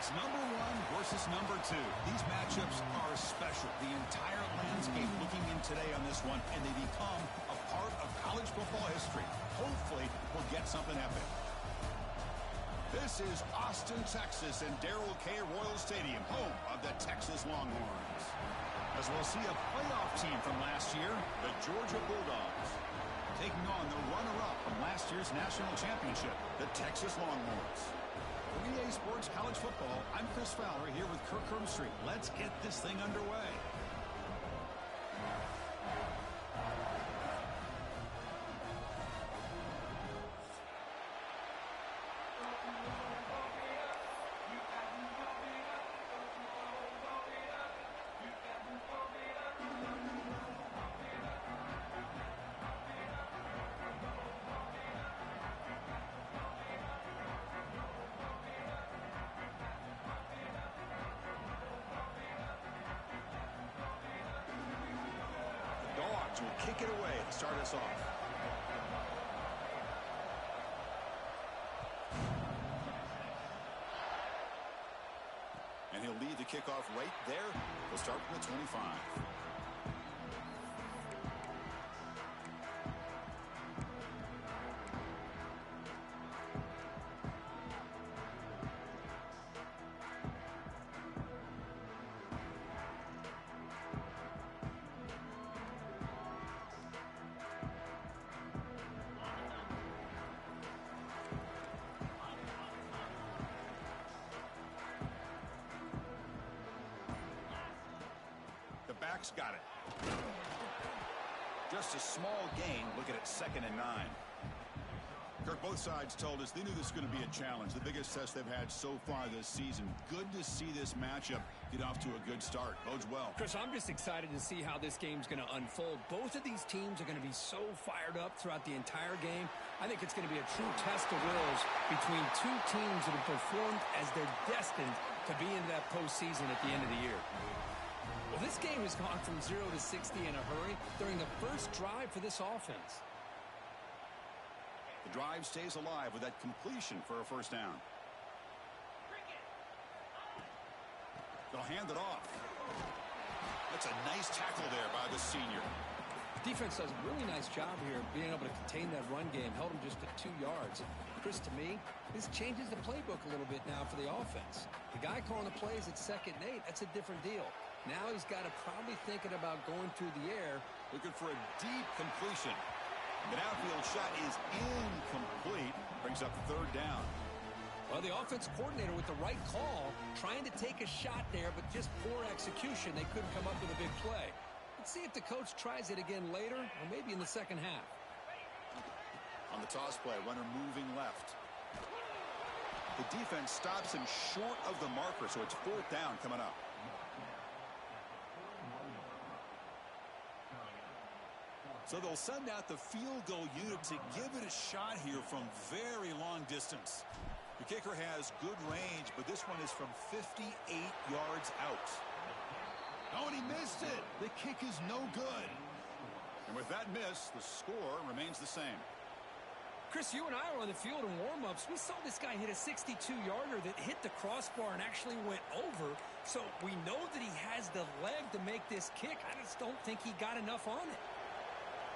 It's number 1 versus number 2. These matchups are special. The entire landscape looking in today on this one, and they become a part of college football history. Hopefully, we'll get something epic. This is Austin, Texas, and Darrell K. Royal Stadium, home of the Texas Longhorns. As we'll see a playoff team from last year, the Georgia Bulldogs, taking on the runner-up from last year's national championship, the Texas Longhorns. For EA Sports College Football, I'm Chris Fowler here with Kirk Herbstreit. Let's get this thing underway. Will kick it away to start us off. And he'll lead the kickoff right there. He'll start from the 25. Back's got it. Just a small gain. Looking at 2nd and 9. Kirk, both sides told us they knew this was going to be a challenge. The biggest test they've had so far this season. Good to see this matchup get off to a good start. Bodes well. Chris, I'm just excited to see how this game's going to unfold. Both of these teams are going to be so fired up throughout the entire game. I think it's going to be a true test of wills between two teams that have performed as they're destined to be in that postseason at the end of the year. Well, this game has gone from 0 to 60 in a hurry during the first drive for this offense. The drive stays alive with that completion for a first down. They'll hand it off. That's a nice tackle there by the senior. Defense does a really nice job here of being able to contain that run game. Held him just at 2 yards. Chris, to me, this changes the playbook a little bit now for the offense. The guy calling the plays at 2nd and 8, that's a different deal. Now he's got to probably thinking about going through the air. Looking for a deep completion. The downfield shot is incomplete. Brings up 3rd down. Well, the offense coordinator with the right call, trying to take a shot there, but just poor execution. They couldn't come up with a big play. Let's see if the coach tries it again later, or maybe in the second half. On the toss play, runner moving left. The defense stops him short of the marker, so it's 4th down coming up. So they'll send out the field goal unit to give it a shot here from very long distance. The kicker has good range, but this one is from 58 yards out. Oh, and he missed it. The kick is no good. And with that miss, the score remains the same. Chris, you and I were on the field in warm-ups. We saw this guy hit a 62-yarder that hit the crossbar and actually went over. So we know that he has the leg to make this kick. I just don't think he got enough on it.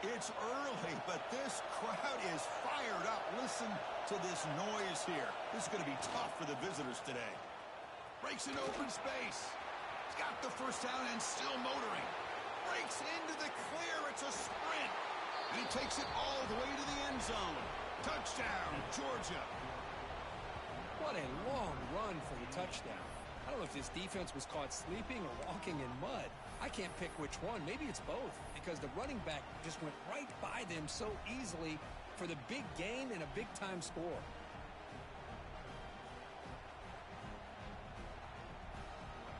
It's early, but this crowd is fired up. Listen to this noise here. This is going to be tough for the visitors today. Breaks in open space. He's got the first down and still motoring. Breaks into the clear. It's a sprint. And he takes it all the way to the end zone. Touchdown, Georgia. What a long run for the touchdown. I don't know if this defense was caught sleeping or walking in mud. I can't pick which one. Maybe it's both, because the running back just went right by them so easily for the big gain and a big-time score.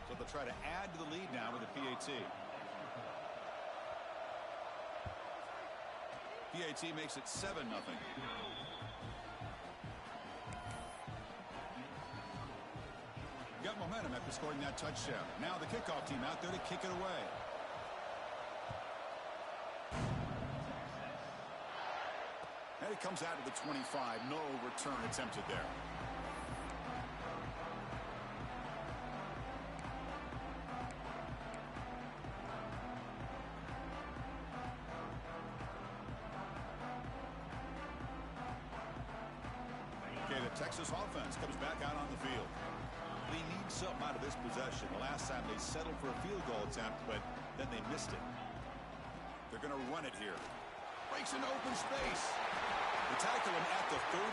So they'll try to add to the lead now with a PAT. PAT makes it 7-0. Got momentum after scoring that touchdown. Now the kickoff team out there to kick it away. And it comes out of the 25. No return attempted there. Texas offense comes back out on the field. They need something out of this possession. The last time they settled for a field goal attempt, but then they missed it. They're going to run it here. Breaks into open space. They tackle him at the 38.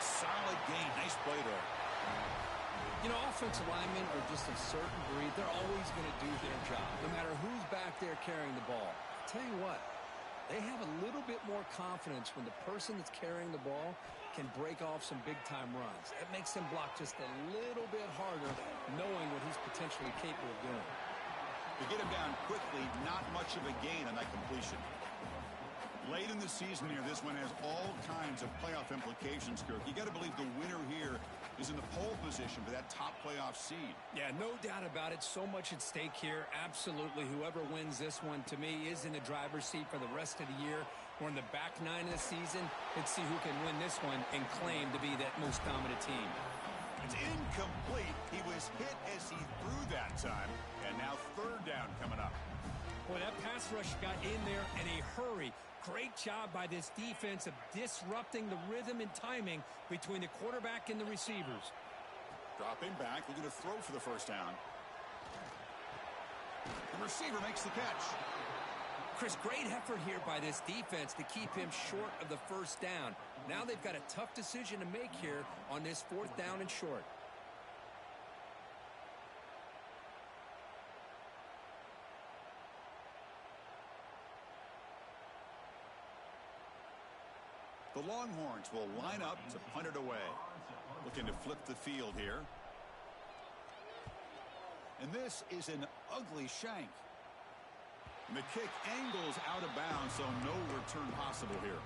Solid gain. Nice play there. You know, offensive linemen are just a certain breed. They're always going to do their job, no matter who's back there carrying the ball. I'll tell you what, they have a little bit more confidence when the person that's carrying the ball can break off some big-time runs. It makes them block just a little bit harder, knowing what he's potentially capable of doing. To get him down quickly, not much of a gain on that completion. Late in the season here, this one has all kinds of playoff implications, Kirk. You got to believe the winner here is in the pole position for that top playoff seed. Yeah, no doubt about it. So much at stake here. Absolutely. Whoever wins this one, to me, is in the driver's seat for the rest of the year. We're in the back nine of the season. Let's see who can win this one and claim to be that most dominant team. It's incomplete. He was hit as he threw that time. And now third down coming up. Boy, that pass rush got in there in a hurry. Great job by this defense of disrupting the rhythm and timing between the quarterback and the receivers. Dropping back, looking to throw for the first down. The receiver makes the catch. Chris, great effort here by this defense to keep him short of the first down. Now they've got a tough decision to make here on this fourth down and short. The Longhorns will line up to punt it away. Looking to flip the field here. And this is an ugly shank. And the kick angles out of bounds, so no return possible here.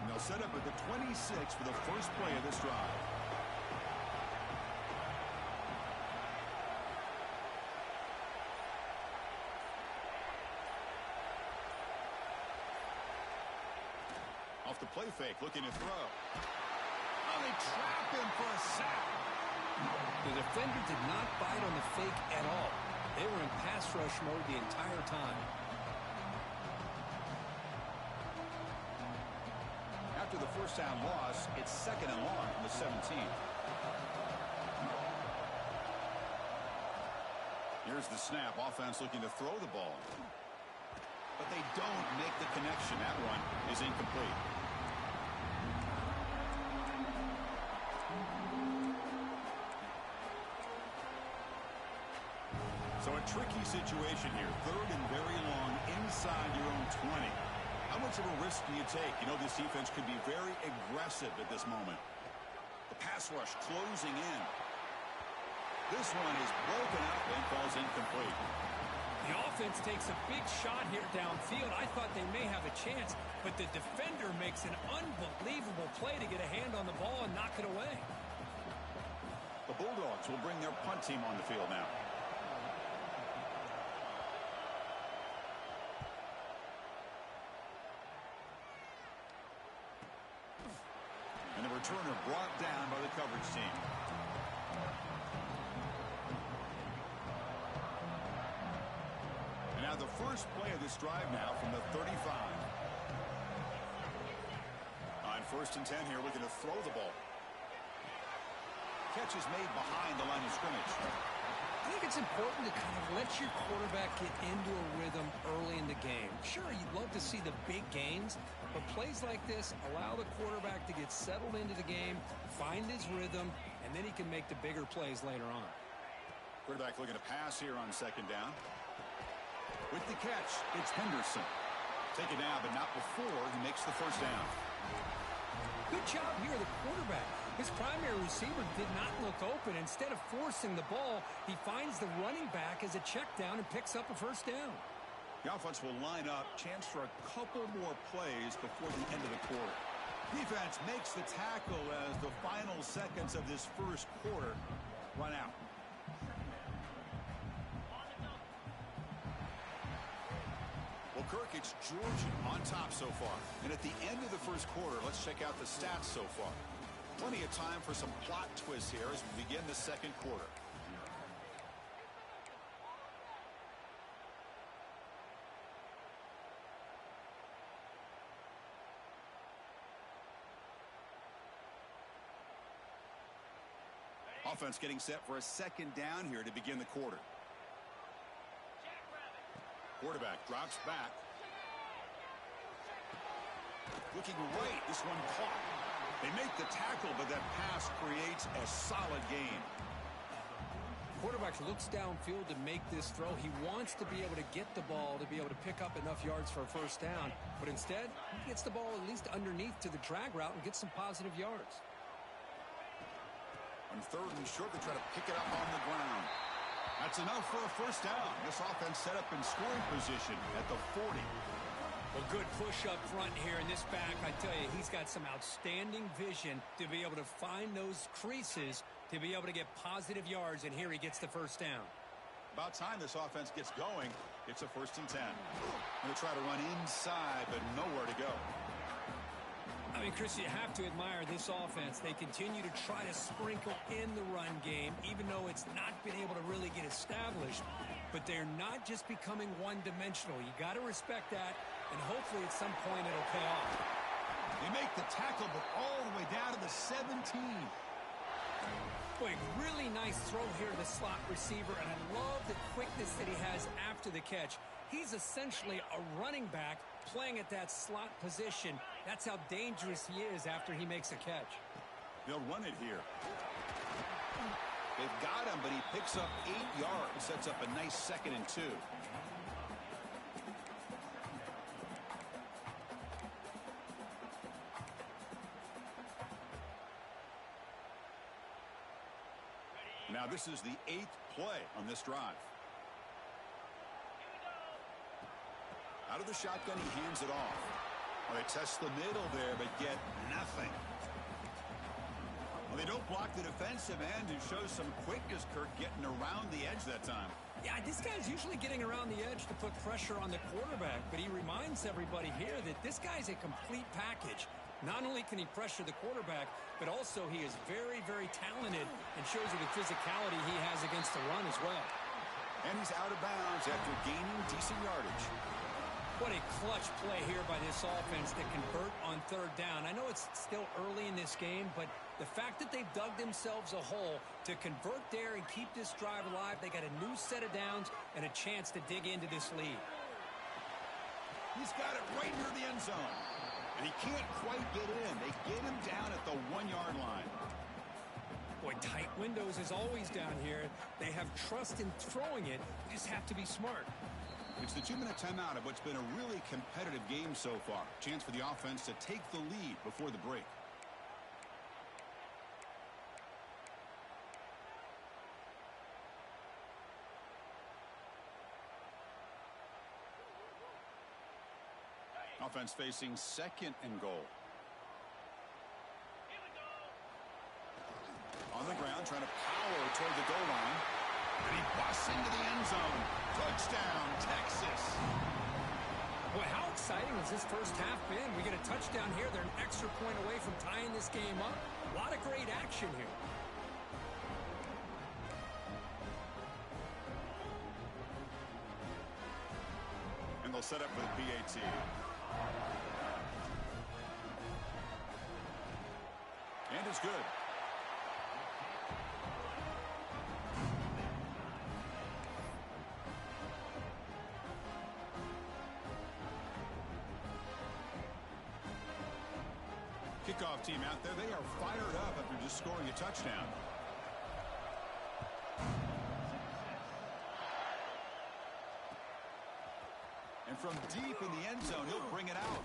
And they'll set up at the 26 for the first play of this drive. Off the play fake, looking to throw. Oh, they trap him for a sack. The defender did not bite on the fake at all. They were in pass rush mode the entire time. After the first down loss, it's second and long from the 17th. Here's the snap. Offense looking to throw the ball. But they don't make the connection. That one is incomplete. So a tricky situation here. Third and very long inside your own 20. How much of a risk do you take? You know this defense could be very aggressive at this moment. The pass rush closing in. This one is broken up and falls incomplete. The offense takes a big shot here downfield. I thought they may have a chance, but the defender makes an unbelievable play to get a hand on the ball and knock it away. The Bulldogs will bring their punt team on the field now. And the returner brought down by the coverage team. And now the first play of this drive now from the 35. On first and 10 here, looking to throw the ball. Catch is made behind the line of scrimmage. I think it's important to kind of let your quarterback get into a rhythm early in the game. Sure, you'd love to see the big gains, but plays like this allow the quarterback to get settled into the game, find his rhythm, and then he can make the bigger plays later on. Quarterback looking to pass here on second down. With the catch, it's Henderson. Take it now, but not before he makes the first down. Good job here, the quarterback. His primary receiver did not look open. Instead of forcing the ball, he finds the running back as a check down and picks up a first down. The offense will line up. Chance for a couple more plays before the end of the quarter. Defense makes the tackle as the final seconds of this first quarter run out. Well, Kirk, it's Georgia on top so far. And at the end of the first quarter, let's check out the stats so far. Plenty of time for some plot twists here as we begin the second quarter. Offense getting set for a second down here to begin the quarter. Quarterback drops back. Looking right. This one caught. They make the tackle, but that pass creates a solid gain. Quarterback looks downfield to make this throw. He wants to be able to get the ball to be able to pick up enough yards for a first down. But instead, he gets the ball at least underneath to the drag route and gets some positive yards. On third and short, they try to pick it up on the ground. That's enough for a first down. This offense set up in scoring position at the 40. Well, good push up front here in this back. I tell you, he's got some outstanding vision to be able to find those creases to be able to get positive yards, and here he gets the first down. About time this offense gets going. It's a 1st and 10. Going to try to run inside, but nowhere to go. I mean, Chris, you have to admire this offense. They continue to try to sprinkle in the run game, even though it's not been able to really get established. But they're not just becoming one-dimensional. You got to respect that, and hopefully at some point it'll pay off. They make the tackle, but all the way down to the 17. Boy, really nice throw here to the slot receiver, and I love the quickness that he has after the catch. He's essentially a running back playing at that slot position. That's how dangerous he is after he makes a catch. They'll run it here. They've got him, but he picks up 8 yards. Sets up a nice 2nd and 2. Now this is the 8th play on this drive. Out of the shotgun, he hands it off. Well, they test the middle there, but get nothing. Well, they don't block the defensive end and show some quickness, Kirk, getting around the edge that time. Yeah, this guy's usually getting around the edge to put pressure on the quarterback, but he reminds everybody here that this guy's a complete package. Not only can he pressure the quarterback, but also he is very, very talented and shows you the physicality he has against the run as well. And he's out of bounds after gaining decent yardage. What a clutch play here by this offense to convert on 3rd down. I know it's still early in this game, but the fact that they've dug themselves a hole to convert there and keep this drive alive, they got a new set of downs and a chance to dig into this lead. He's got it right near the end zone. And he can't quite get in. They get him down at the 1-yard line. Boy, tight windows is always down here. They have trust in throwing it. You just have to be smart. It's the 2-minute timeout of what's been a really competitive game so far. Chance for the offense to take the lead before the break. Offense facing 2nd and goal. On the ground, trying to power toward the goal line. And he busts into the end zone. Touchdown, Texas. Boy, how exciting has this first half been? We get a touchdown here. They're an extra point away from tying this game up. A lot of great action here. And they'll set up for the PAT. And it's good. Kickoff team out there, they are fired up after just scoring a touchdown. And from deep in the end zone, he'll bring it out.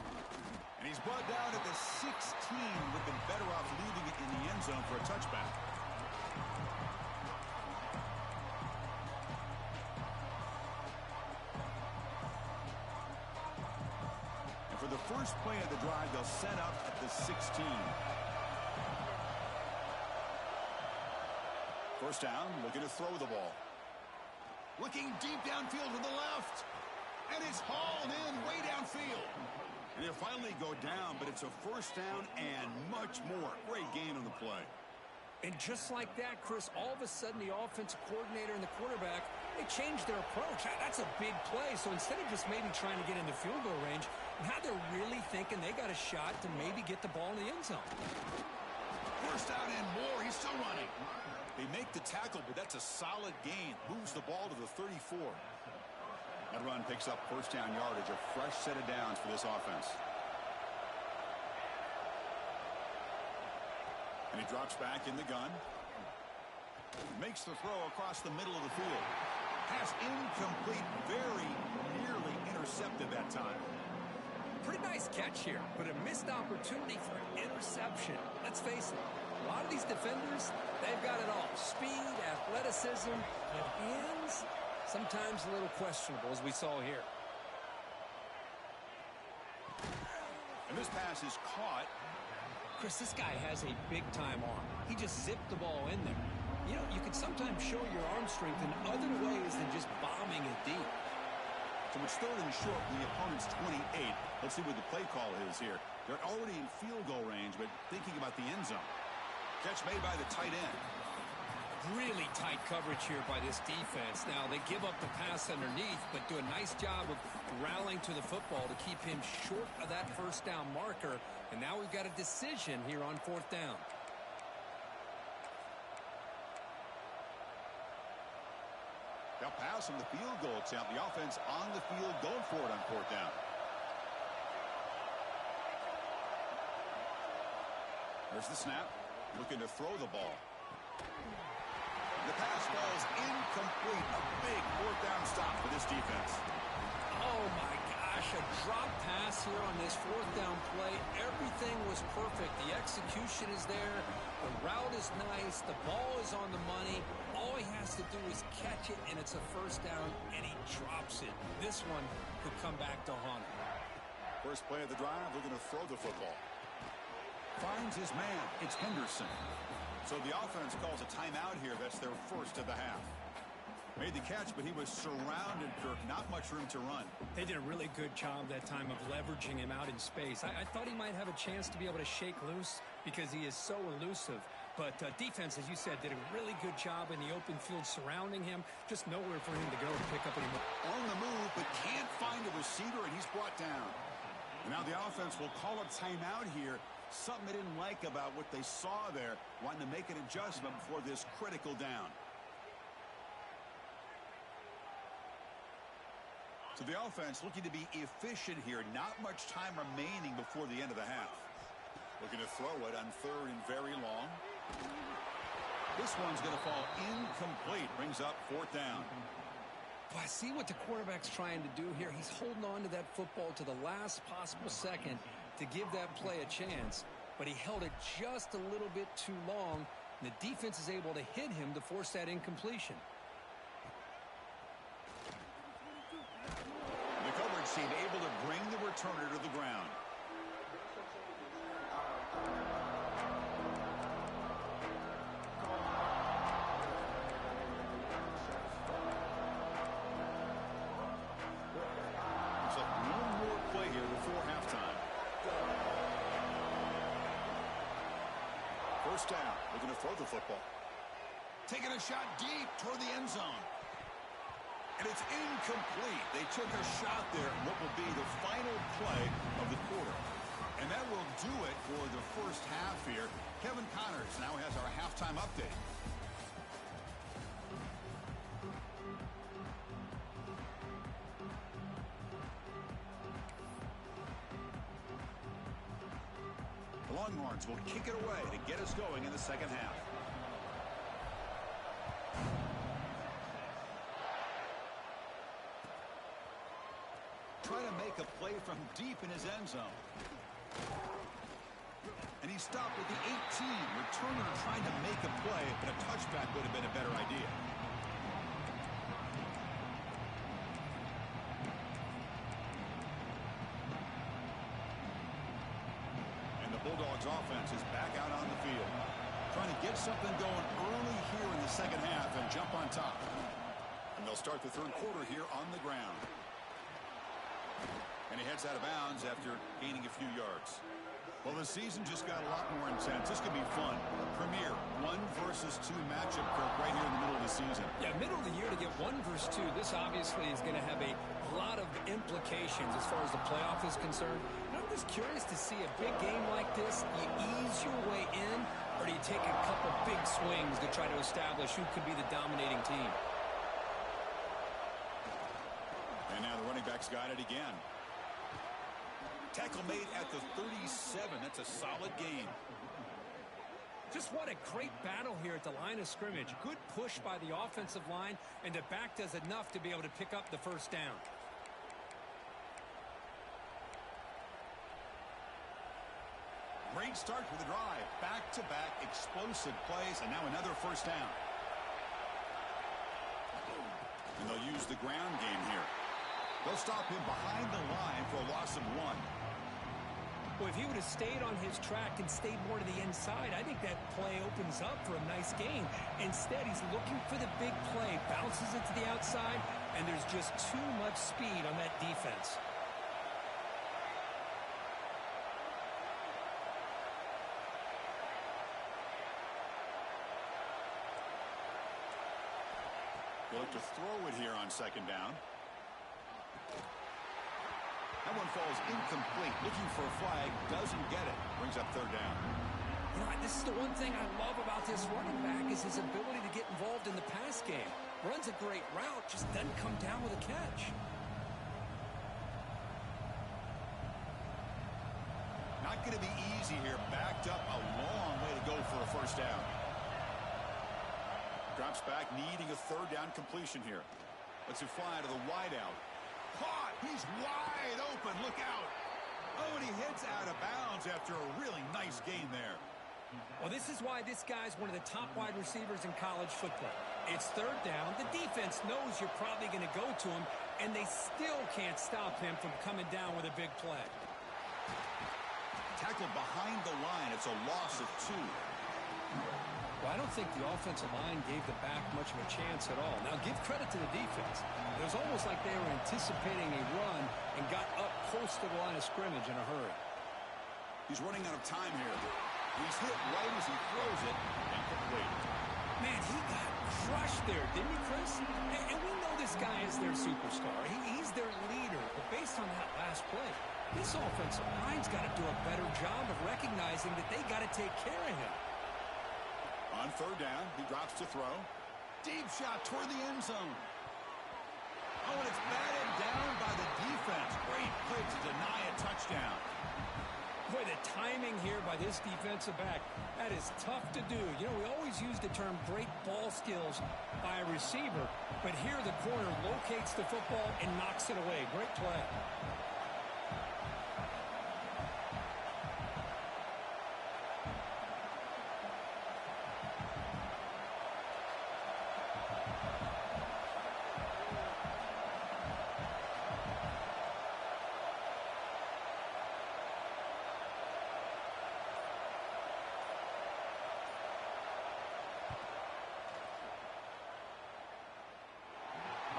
And he's brought down at the 16. Would have been better off leaving it in the end zone for a touchback. And for the first play of the drive, they'll set up at the 16. First down, looking to throw the ball. Looking deep downfield to the left. And it's hauled in way downfield. And he'll finally go down, but it's a first down and much more. Great gain on the play. And just like that, Chris, all of a sudden the offensive coordinator and the quarterback, they changed their approach. That's a big play. So instead of just maybe trying to get into field goal range, now they're really thinking they got a shot to maybe get the ball in the end zone. First down and more. He's still running. They make the tackle, but that's a solid gain. Moves the ball to the 34. That run picks up first down yardage, a fresh set of downs for this offense. And he drops back in the gun. Makes the throw across the middle of the field. Pass incomplete, very nearly intercepted that time. Pretty nice catch here, but a missed opportunity for an interception. Let's face it, a lot of these defenders, they've got it all. Speed, athleticism, but hands, sometimes a little questionable, as we saw here. And this pass is caught. Chris, this guy has a big-time arm. He just zipped the ball in there. You know, you can sometimes show your arm strength in other ways than just bombing it deep. So it's third and short from the opponent's 28. Let's see what the play call is here. They're already in field goal range, but thinking about the end zone. Catch made by the tight end. Really tight coverage here by this defense. Now, they give up the pass underneath, but do a nice job of rallying to the football to keep him short of that first down marker. And now we've got a decision here on fourth down. They'll pass on the field goal attempt. The offense on the field going for it on fourth down. There's the snap. Looking to throw the ball. The pass falls incomplete. A big fourth down stop for this defense. Oh, my gosh. A drop pass here on this fourth down play. Everything was perfect. The execution is there. The route is nice. The ball is on the money. All he has to do is catch it, and it's a first down, and he drops it. This one could come back to haunt him. First play of the drive, looking to throw the football. Finds his man. It's Henderson. So the offense calls a timeout here. That's their first of the half. Made the catch, but he was surrounded, Kirk. Not much room to run. They did a really good job that time of leveraging him out in space. I thought he might have a chance to be able to shake loose because he is so elusive. But defense, as you said, did a really good job in the open field surrounding him. Just nowhere for him to go to pick up anymore. On the move, but can't find a receiver, and he's brought down. And now the offense will call a timeout here. Something they didn't like about what they saw there, wanting to make an adjustment before this critical down. So the offense looking to be efficient here. Not much time remaining before the end of the half. Looking to throw it on third and very long. This one's going to fall incomplete. Brings up fourth down. Well, I see what the quarterback's trying to do here. He's holding on to that football to the last possible second to give that play a chance. But he held it just a little bit too long. And the defense is able to hit him to force that incompletion. The coverage team able to bring the returner to the ground. Looks like one more play here before halftime. First down. Looking to throw the football. Taking a shot deep toward the end zone. And it's incomplete. They took a shot there in what will be the final play of the quarter. And that will do it for the first half here. Kevin Connors now has our halftime update. The Longhorns will kick it away to get us going in the second half. Trying to make a play from deep in his end zone. And he stopped at the 18. Returner trying to make a play, but a touchback would have been a better idea. And the Bulldogs offense is back out on the field. Trying to get something going early here in the second half and jump on top. And they'll start the third quarter here on the ground. And he heads out of bounds after gaining a few yards. Well, the season just got a lot more intense. This could be fun. A premier 1 versus 2 matchup, Kirk, right here in the middle of the season. Yeah, middle of the year to get 1 versus 2. This obviously is going to have a lot of implications as far as the playoff is concerned. And I'm just curious to see a big game like this. Do you ease your way in, or do you take a couple big swings to try to establish who could be the dominating team. And now the running back's got it again. Tackle made at the 37. That's a solid gain. Just what a great battle here at the line of scrimmage. Good push by the offensive line, and the back does enough to be able to pick up the first down. Great start for the drive. Back-to-back explosive plays, and now another first down. And they'll use the ground game here. They'll stop him behind the line for a loss of 1. Well, if he would have stayed on his track and stayed more to the inside, I think that play opens up for a nice gain. Instead, he's looking for the big play, bounces it to the outside, and there's just too much speed on that defense. They'll look to throw it here on second down. That one falls incomplete. Looking for a flag. Doesn't get it. Brings up third down. You know, this is the one thing I love about this running back is his ability to get involved in the pass game. Runs a great route, just doesn't come down with a catch. Not going to be easy here. Backed up a long way to go for a first down. Drops back, needing a third down completion here. Lets it fly to the wideout. Caught! He's wide open. Look out. Oh, and he hits out of bounds after a really nice gain there. Well, this is why this guy's one of the top wide receivers in college football. It's third down. The defense knows you're probably going to go to him, and they still can't stop him from coming down with a big play. Tackled behind the line. It's a loss of 2. Well, I don't think the offensive line gave the back much of a chance at all. Now, give credit to the defense. It was almost like they were anticipating a run and got up close to the line of scrimmage in a hurry. He's running out of time here. He's hit right as he throws it and complete. Man, he got crushed there, didn't he, Chris? And we know this guy is their superstar. He's their leader. But based on that last play, this offensive line's got to do a better job of recognizing that they got to take care of him. On third down, he drops to throw. Deep shot toward the end zone. Oh, and it's batted down by the defense. Great play to deny a touchdown. Boy, the timing here by this defensive back, that is tough to do. You know, we always use the term great ball skills by a receiver, but here the corner locates the football and knocks it away. Great play.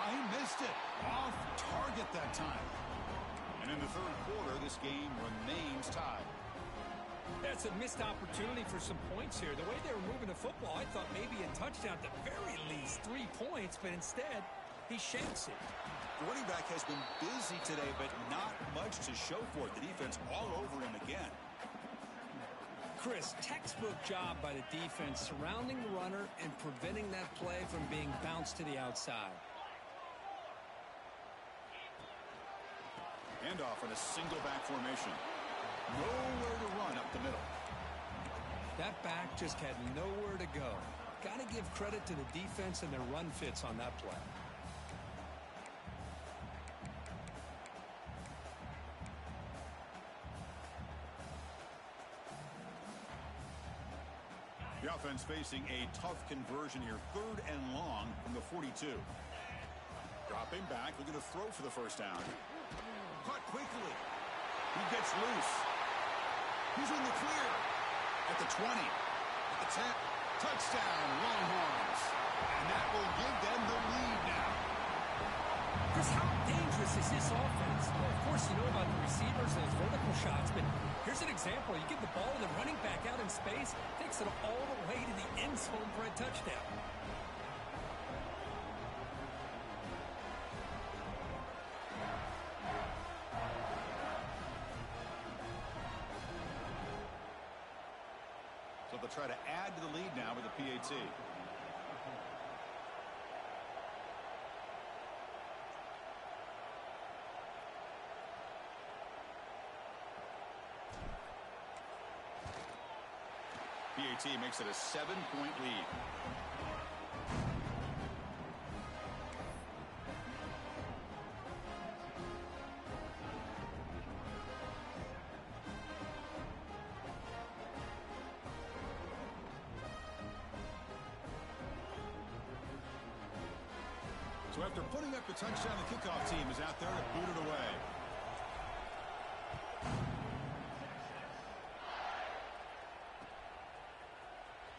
He missed it. Off target that time. And in the third quarter, this game remains tied. That's a missed opportunity for some points here. The way they were moving the football, I thought maybe a touchdown, at the very least 3 points, but instead, he shanks it. The running back has been busy today, but not much to show for it. The defense all over him again. Chris, textbook job by the defense surrounding the runner and preventing that play from being bounced to the outside. Handoff in a single back formation. Nowhere to run up the middle. That back just had nowhere to go. Got to give credit to the defense and their run fits on that play. The offense facing a tough conversion here. 3rd and long from the 42. Dropping back, looking to throw for the first down. Caught quickly. He gets loose. He's in the clear. At the 20. At the 10. Touchdown, Longhorns. And that will give them the lead now. Chris, how dangerous is this offense? Well, of course, you know about the receivers and those vertical shots, but here's an example. You give the ball to the running back out in space, takes it all the way to the end zone for a touchdown. So they'll try to add to the lead now with a PAT. PAT makes it a 7-point lead. So after putting up the touchdown, the kickoff team is out there to boot it away.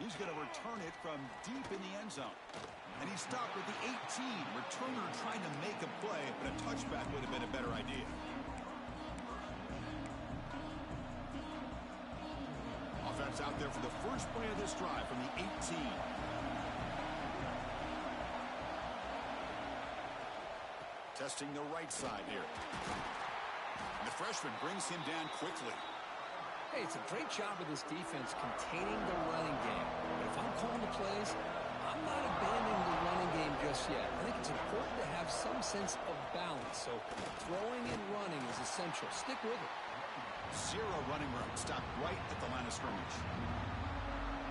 He's going to return it from deep in the end zone. And he stopped at the 18. Returner trying to make a play, but a touchback would have been a better idea. Offense out there for the first play of this drive from the 18. Testing the right side here. And the freshman brings him down quickly. Hey, it's a great job of this defense containing the running game. But if I'm calling the plays, I'm not abandoning the running game just yet. I think it's important to have some sense of balance. So throwing and running is essential. Stick with it. Zero running room. Stopped right at the line of scrimmage.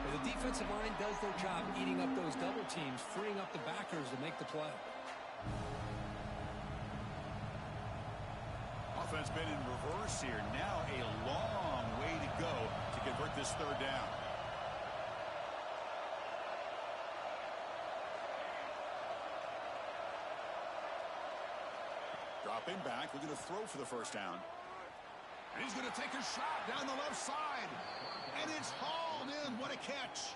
Well, the defensive line does their job eating up those double teams, freeing up the backers to make the play. Offense been in reverse here. Now a long way to go to convert this third down. Dropping back, looking to throw for the first down. And he's going to take a shot down the left side. And it's hauled in. What a catch.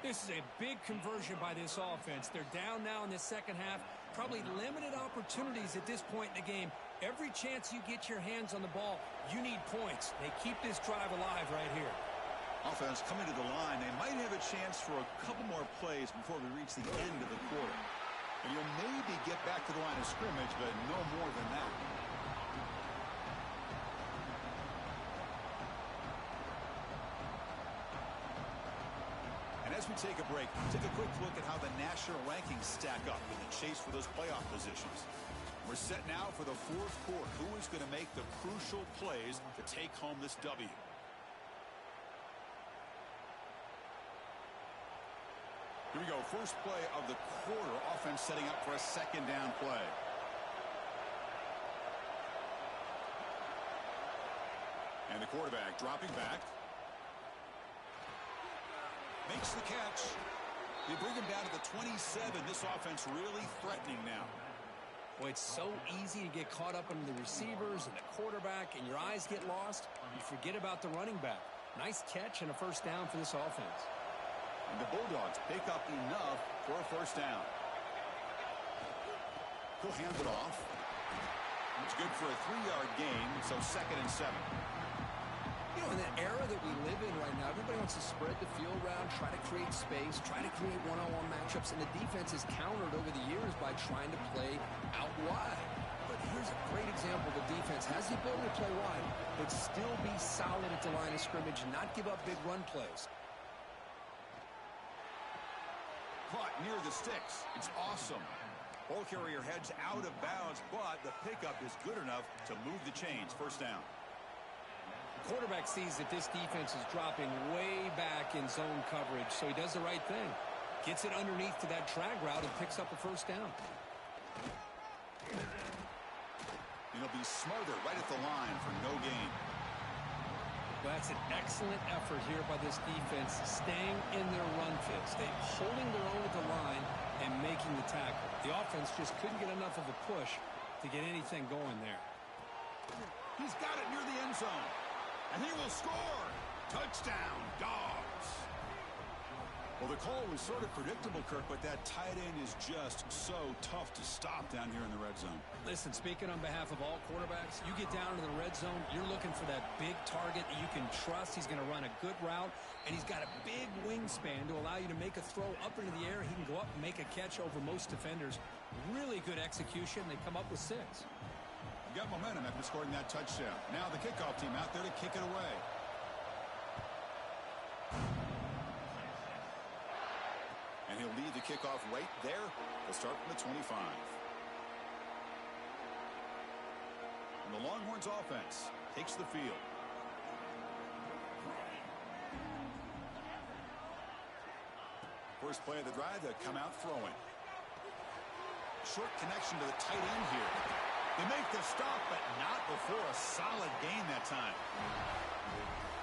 This is a big conversion by this offense. They're down now in the second half. Probably limited opportunities at this point in the game. Every chance you get your hands on the ball, you need points. They keep this drive alive right here. Offense coming to the line. They might have a chance for a couple more plays before we reach the end of the quarter. And you'll maybe get back to the line of scrimmage, but no more than that. As we take a break, take a quick look at how the national rankings stack up in the chase for those playoff positions. We're set now for the fourth quarter. Who is going to make the crucial plays to take home this W? Here we go. First play of the quarter. Offense setting up for a second down play. And the quarterback dropping back. Makes the catch. They bring him down to the 27. This offense really threatening now. Boy, it's so easy to get caught up in the receivers and the quarterback, and your eyes get lost. You forget about the running back. Nice catch and a first down for this offense. And the Bulldogs pick up enough for a first down. He'll hand it off. It's good for a 3-yard gain, so 2nd and 7. You know, in the era that we live in right now, everybody wants to spread the field around, try to create space, try to create one-on-one matchups, and the defense is countered over the years by trying to play out wide. But here's a great example. The defense has the ability to play wide, but still be solid at the line of scrimmage and not give up big run plays. Caught near the sticks. It's awesome. Ball carrier heads out of bounds, but the pickup is good enough to move the chains. First down. Quarterback sees that this defense is dropping way back in zone coverage, so he does the right thing. Gets it underneath to that drag route and picks up a first down. He'll be smothered right at the line for no gain. Well, that's an excellent effort here by this defense, staying in their run fits. They're holding their own at the line and making the tackle. The offense just couldn't get enough of a push to get anything going there. He's got it near the end zone. And he will score. Touchdown, Dogs. Well, the call was sort of predictable, Kirk, but that tight end is just so tough to stop down here in the red zone. Listen, speaking on behalf of all quarterbacks, you get down to the red zone, you're looking for that big target that you can trust. He's going to run a good route, and he's got a big wingspan to allow you to make a throw up into the air. He can go up and make a catch over most defenders. Really good execution. They come up with 6. Got momentum after scoring that touchdown. Now the kickoff team out there to kick it away. kickoff right there. They'll start from the 25. And the Longhorns offense takes the field. First play of the drive, they come out throwing. Short connection to the tight end here. They make the stop, but not before a solid gain that time.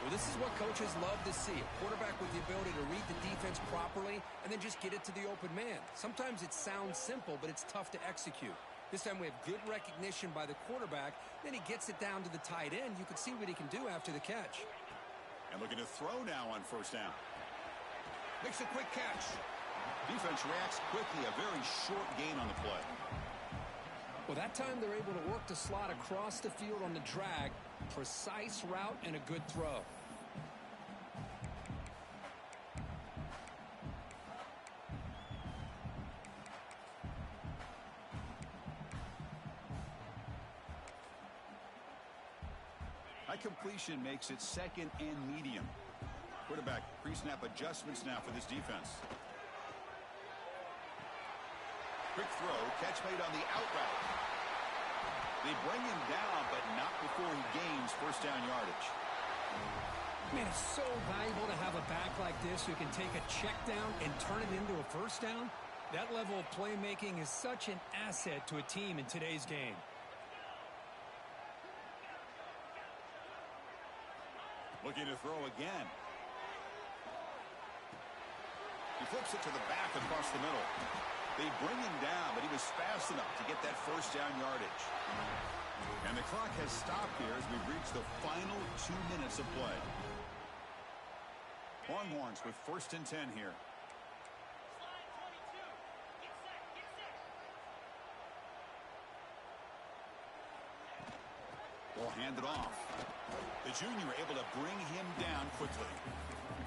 Well, this is what coaches love to see. A quarterback with the ability to read the defense properly and then just get it to the open man. Sometimes it sounds simple, but it's tough to execute. This time we have good recognition by the quarterback. Then he gets it down to the tight end. You can see what he can do after the catch. And looking to throw now on first down. Makes a quick catch. Defense reacts quickly. A very short gain on the play. Well, that time they're able to work the slot across the field on the drag. Precise route and a good throw. That completion makes it second and medium. Quarterback pre-snap adjustments now for this defense. Quick throw, catch made on the out route. They bring him down, but not before he gains first down yardage. Man, it's so valuable to have a back like this who can take a check down and turn it into a first down. That level of playmaking is such an asset to a team in today's game. Looking to throw again. He flips it to the back across the middle. They bring him down, but he was fast enough to get that first down yardage. And the clock has stopped here as we've reached the final 2 minutes of play. Longhorns with first and 10 here. Will hand it off. The junior able to bring him down quickly.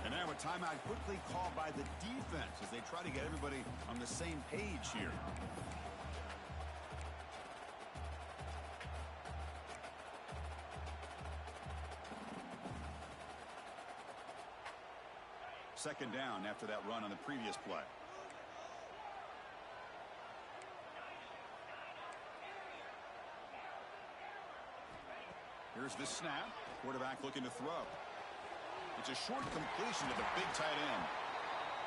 And now a timeout quickly called by the defense as they try to get everybody on the same page here. Second down after that run on the previous play. Here's the snap. Quarterback looking to throw. It's a short completion to the big tight end.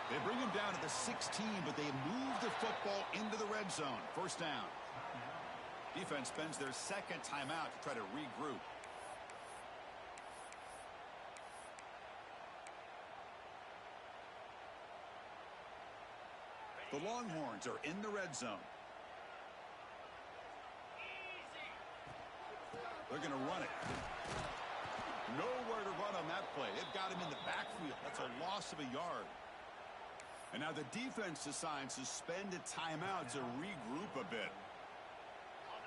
They bring him down to the 16, but they move the football into the red zone. First down. Defense spends their second timeout to try to regroup. The Longhorns are in the red zone. They're going to run it. Nowhere to run on that play. They've got him in the backfield. That's a loss of a yard. And now the defense decides to spend a timeout to regroup a bit.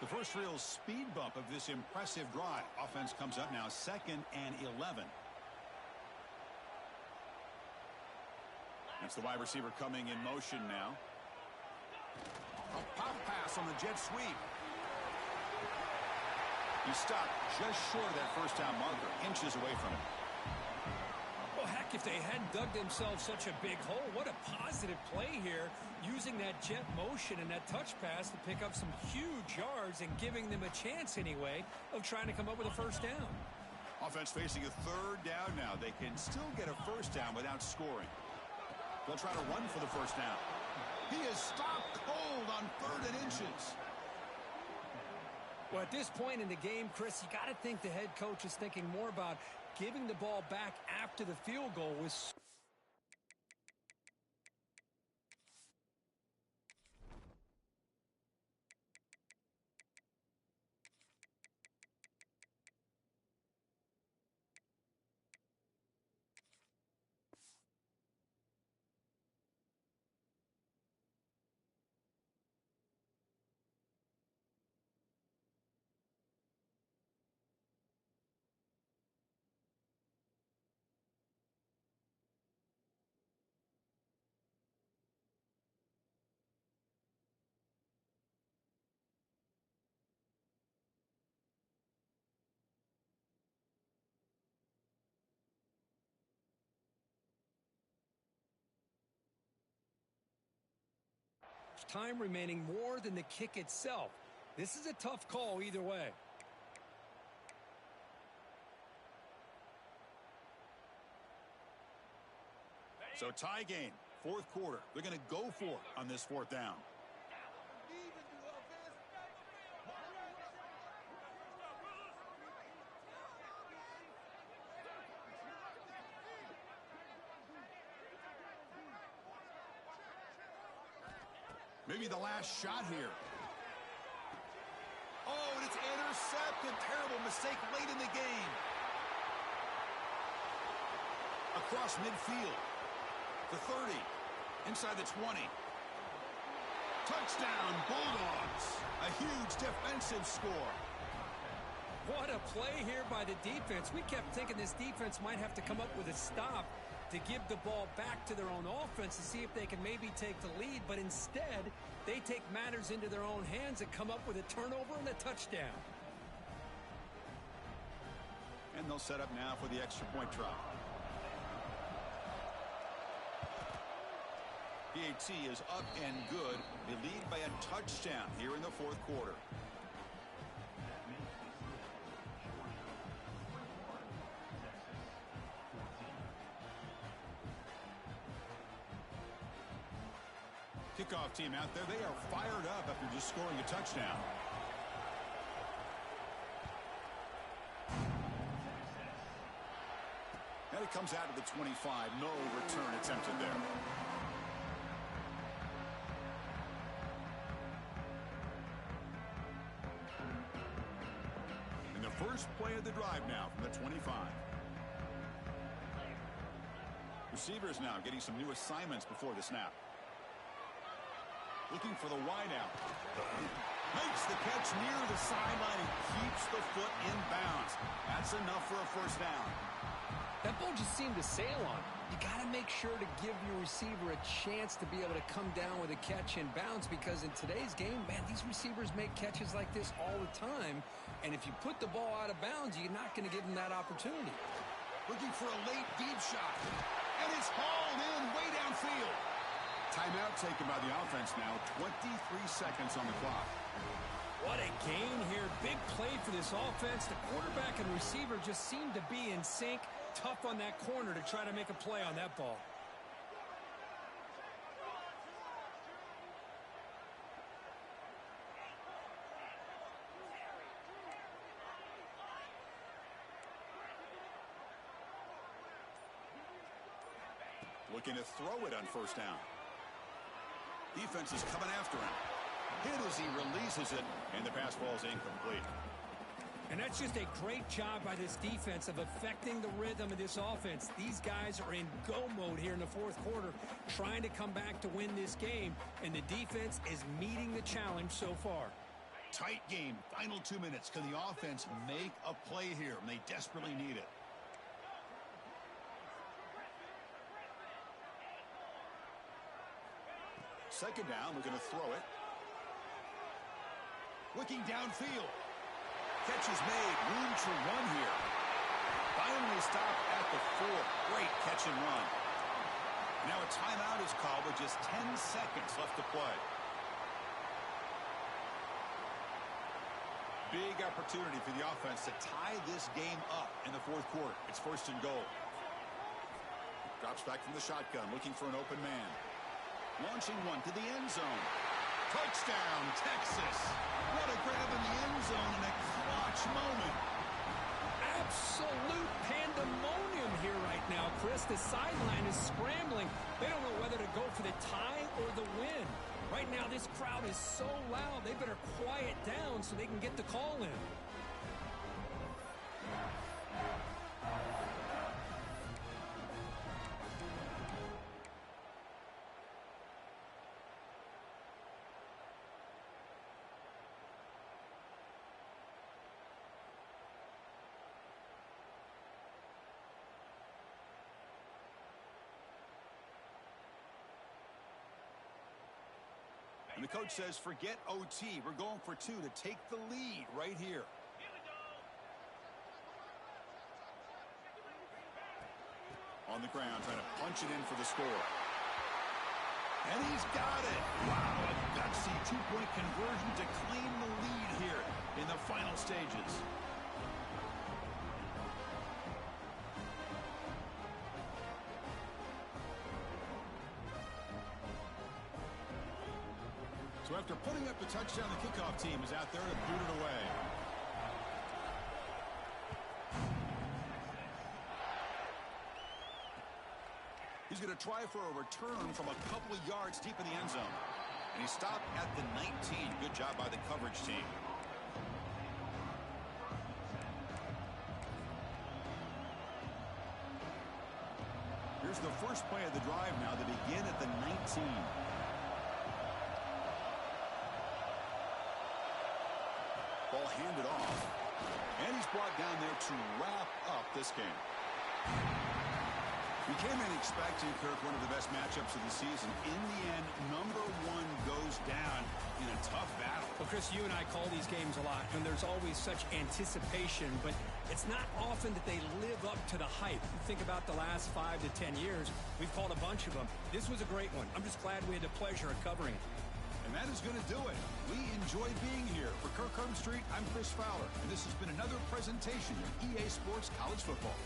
The first real speed bump of this impressive drive. Offense comes up now, 2nd and 11. That's the wide receiver coming in motion now. A pop pass on the jet sweep. He stopped just short of that first down marker, inches away from it. Well, heck, if they hadn't dug themselves such a big hole, what a positive play here, using that jet motion and that touch pass to pick up some huge yards and giving them a chance anyway of trying to come up with a first down. Offense facing a third down now. They can still get a first down without scoring. They'll try to run for the first down. He is stopped cold on 3rd and inches. Well, at this point in the game, Chris, you got to think the head coach is thinking more about giving the ball back after the field goal was time remaining more than the kick itself. This is a tough call either way. So tie game, fourth quarter. They're going to go for it on this fourth down. Maybe the last shot here. Oh, and it's intercepted. Terrible mistake late in the game. Across midfield. The 30. Inside the 20. Touchdown, Bulldogs. A huge defensive score. What a play here by the defense. We kept thinking this defense might have to come up with a stop to give the ball back to their own offense to see if they can maybe take the lead, but instead they take matters into their own hands and come up with a turnover and a touchdown. And they'll set up now for the extra point try. PAT is up and good. They lead by a touchdown here in the fourth quarter. Kickoff team out there, they are fired up after just scoring a touchdown. And it comes out to the 25. No return attempted there. And the first play of the drive now from the 25. Receivers now getting some new assignments before the snap. Looking for the wideout. Makes the catch near the sideline and keeps the foot in bounds. That's enough for a first down. That ball just seemed to sail on. You got to make sure to give your receiver a chance to be able to come down with a catch in bounds, because in today's game, man, these receivers make catches like this all the time. And if you put the ball out of bounds, you're not going to give them that opportunity. Looking for a late deep shot. And it's hauled in way downfield. Timeout taken by the offense now. 23 seconds on the clock. What a gain here. Big play for this offense. The quarterback and receiver just seemed to be in sync. Tough on that corner to try to make a play on that ball. Looking to throw it on first down. Defense is coming after him. Hit as he releases it, and the pass ball is incomplete. And that's just a great job by this defense of affecting the rhythm of this offense. These guys are in go mode here in the fourth quarter, trying to come back to win this game, and the defense is meeting the challenge so far. Tight game, final 2 minutes. Can the offense make a play here? And they desperately need it. Second down, we're going to throw it. Looking downfield. Catch is made. Room to run here. Finally stopped at the 4. Great catch and run. Now a timeout is called with just 10 seconds left to play. Big opportunity for the offense to tie this game up in the fourth quarter. It's first and goal. Drops back from the shotgun, looking for an open man. Launching one to the end zone. Touchdown, Texas. What a grab in the end zone in a clutch moment. Absolute pandemonium here right now, Chris. The sideline is scrambling. They don't know whether to go for the tie or the win. Right now, this crowd is so loud, they better quiet down so they can get the call in. And the coach says, forget OT. We're going for 2 to take the lead right here. On the ground, trying to punch it in for the score. And he's got it. Wow, a gutsy two-point conversion to claim the lead here in the final stages. So after putting up the touchdown, the kickoff team is out there to boot it away. He's going to try for a return from a couple of yards deep in the end zone. And he stopped at the 19. Good job by the coverage team. Here's the first play of the drive now. They begin at the 19. Ball handed off. And he's brought down there to wrap up this game. We came in expecting, Kirk, one of the best matchups of the season. In the end, number one goes down in a tough battle. Well, Chris, you and I call these games a lot, and there's always such anticipation, but it's not often that they live up to the hype. You think about the last 5 to 10 years, we've called a bunch of them. This was a great one. I'm just glad we had the pleasure of covering it. And that is going to do it. We enjoy being here. For Kirk Street, I'm Chris Fowler, and this has been another presentation of EA Sports College Football.